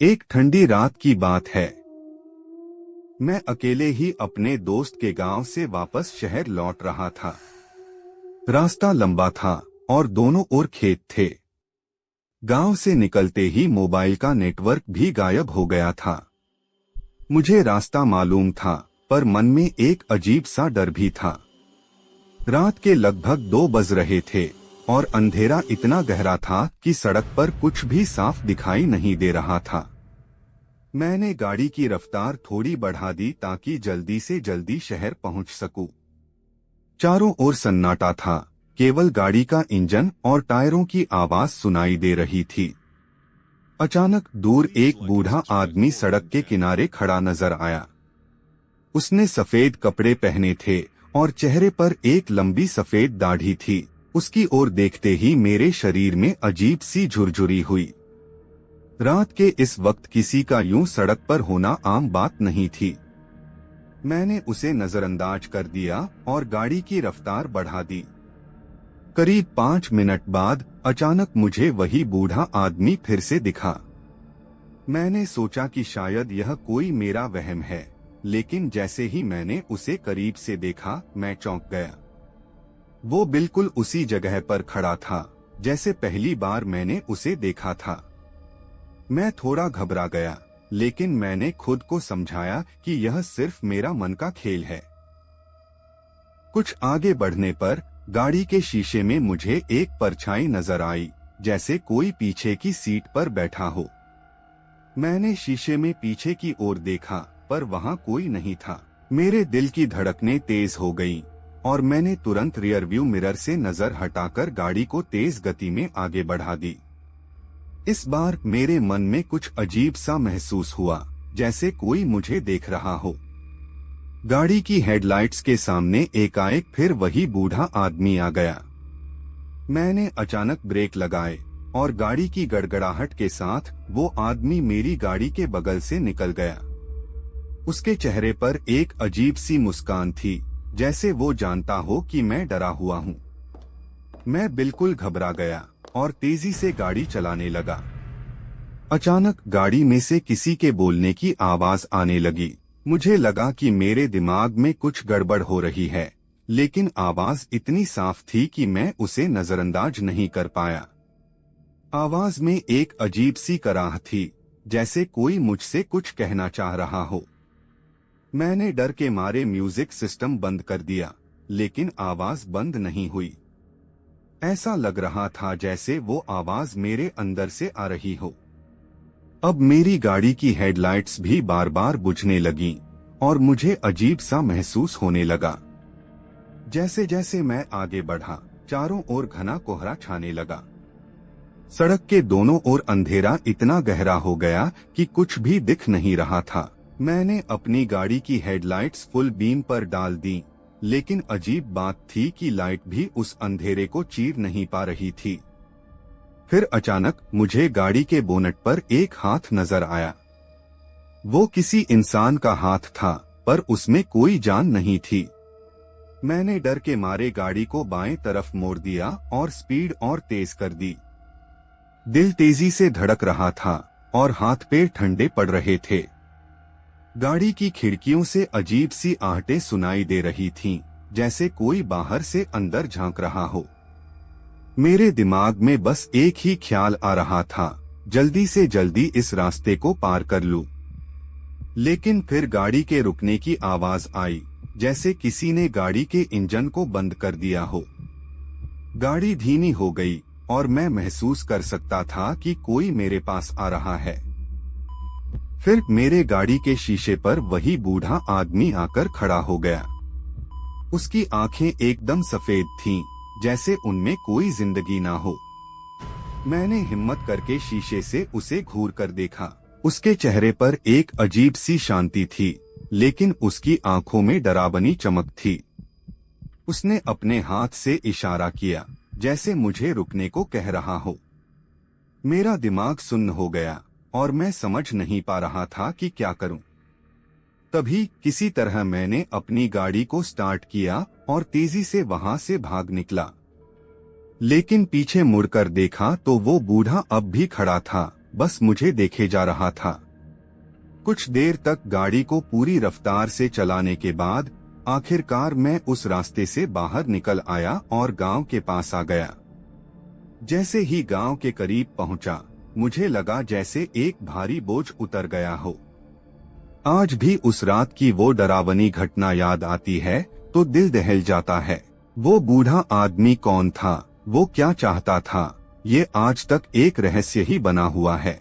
एक ठंडी रात की बात है। मैं अकेले ही अपने दोस्त के गांव से वापस शहर लौट रहा था। रास्ता लंबा था और दोनों ओर खेत थे। गांव से निकलते ही मोबाइल का नेटवर्क भी गायब हो गया था। मुझे रास्ता मालूम था, पर मन में एक अजीब सा डर भी था। रात के लगभग 2 बज रहे थे और अंधेरा इतना गहरा था कि सड़क पर कुछ भी साफ दिखाई नहीं दे रहा था। मैंने गाड़ी की रफ्तार थोड़ी बढ़ा दी ताकि जल्दी से जल्दी शहर पहुंच सकूं। चारों ओर सन्नाटा था, केवल गाड़ी का इंजन और टायरों की आवाज सुनाई दे रही थी। अचानक दूर एक बूढ़ा आदमी सड़क के किनारे खड़ा नजर आया। उसने सफेद कपड़े पहने थे और चेहरे पर एक लंबी सफेद दाढ़ी थी। उसकी ओर देखते ही मेरे शरीर में अजीब सी झुरझुरी हुई। रात के इस वक्त किसी का यूं सड़क पर होना आम बात नहीं थी। मैंने उसे नजरअंदाज कर दिया और गाड़ी की रफ्तार बढ़ा दी। करीब 5 मिनट बाद अचानक मुझे वही बूढ़ा आदमी फिर से दिखा। मैंने सोचा कि शायद यह कोई मेरा वहम है, लेकिन जैसे ही मैंने उसे करीब से देखा, मैं चौंक गया। वो बिल्कुल उसी जगह पर खड़ा था जैसे पहली बार मैंने उसे देखा था। मैं थोड़ा घबरा गया, लेकिन मैंने खुद को समझाया कि यह सिर्फ मेरा मन का खेल है। कुछ आगे बढ़ने पर गाड़ी के शीशे में मुझे एक परछाई नजर आई, जैसे कोई पीछे की सीट पर बैठा हो। मैंने शीशे में पीछे की ओर देखा, पर वहां कोई नहीं था। मेरे दिल की धड़कनें तेज हो गईं और मैंने तुरंत रियरव्यू मिरर से नजर हटाकर गाड़ी को तेज गति में आगे बढ़ा दी। इस बार मेरे मन में कुछ अजीब सा महसूस हुआ, जैसे कोई मुझे देख रहा हो। गाड़ी की हेडलाइट्स के सामने एकाएक फिर वही बूढ़ा आदमी आ गया। मैंने अचानक ब्रेक लगाए और गाड़ी की गड़गड़ाहट के साथ वो आदमी मेरी गाड़ी के बगल से निकल गया। उसके चेहरे पर एक अजीब सी मुस्कान थी, जैसे वो जानता हो कि मैं डरा हुआ हूँ। मैं बिल्कुल घबरा गया और तेजी से गाड़ी चलाने लगा। अचानक गाड़ी में से किसी के बोलने की आवाज आने लगी। मुझे लगा कि मेरे दिमाग में कुछ गड़बड़ हो रही है, लेकिन आवाज इतनी साफ थी कि मैं उसे नजरअंदाज नहीं कर पाया। आवाज में एक अजीब सी कराह थी, जैसे कोई मुझसे कुछ कहना चाह रहा हो। मैंने डर के मारे म्यूजिक सिस्टम बंद कर दिया, लेकिन आवाज बंद नहीं हुई। ऐसा लग रहा था जैसे वो आवाज मेरे अंदर से आ रही हो। अब मेरी गाड़ी की हेडलाइट्स भी बार बार बुझने लगीं और मुझे अजीब सा महसूस होने लगा। जैसे जैसे मैं आगे बढ़ा, चारों ओर घना कोहरा छाने लगा। सड़क के दोनों ओर अंधेरा इतना गहरा हो गया कि कुछ भी दिख नहीं रहा था। मैंने अपनी गाड़ी की हेडलाइट्स फुल बीम पर डाल दी, लेकिन अजीब बात थी कि लाइट भी उस अंधेरे को चीर नहीं पा रही थी। फिर अचानक मुझे गाड़ी के बोनट पर एक हाथ नजर आया। वो किसी इंसान का हाथ था, पर उसमें कोई जान नहीं थी। मैंने डर के मारे गाड़ी को बाएं तरफ मोड़ दिया और स्पीड और तेज कर दी। दिल तेजी से धड़क रहा था और हाथ पैर ठंडे पड़ रहे थे। गाड़ी की खिड़कियों से अजीब सी आहटें सुनाई दे रही थीं, जैसे कोई बाहर से अंदर झांक रहा हो। मेरे दिमाग में बस एक ही ख्याल आ रहा था, जल्दी से जल्दी इस रास्ते को पार कर लूं। लेकिन फिर गाड़ी के रुकने की आवाज आई, जैसे किसी ने गाड़ी के इंजन को बंद कर दिया हो। गाड़ी धीमी हो गई और मैं महसूस कर सकता था कि कोई मेरे पास आ रहा है। फिर मेरे गाड़ी के शीशे पर वही बूढ़ा आदमी आकर खड़ा हो गया। उसकी आंखें एकदम सफेद थीं, जैसे उनमें कोई जिंदगी ना हो। मैंने हिम्मत करके शीशे से उसे घूर कर देखा। उसके चेहरे पर एक अजीब सी शांति थी, लेकिन उसकी आंखों में डरावनी चमक थी। उसने अपने हाथ से इशारा किया, जैसे मुझे रुकने को कह रहा हो। मेरा दिमाग सुन्न हो गया और मैं समझ नहीं पा रहा था कि क्या करूं। तभी किसी तरह मैंने अपनी गाड़ी को स्टार्ट किया और तेजी से वहां से भाग निकला। लेकिन पीछे मुड़कर देखा तो वो बूढ़ा अब भी खड़ा था, बस मुझे देखे जा रहा था। कुछ देर तक गाड़ी को पूरी रफ्तार से चलाने के बाद आखिरकार मैं उस रास्ते से बाहर निकल आया और गांव के पास आ गया। जैसे ही गांव के करीब पहुंचा, मुझे लगा जैसे एक भारी बोझ उतर गया हो। आज भी उस रात की वो डरावनी घटना याद आती है तो दिल दहल जाता है। वो बूढ़ा आदमी कौन था, वो क्या चाहता था, ये आज तक एक रहस्य ही बना हुआ है।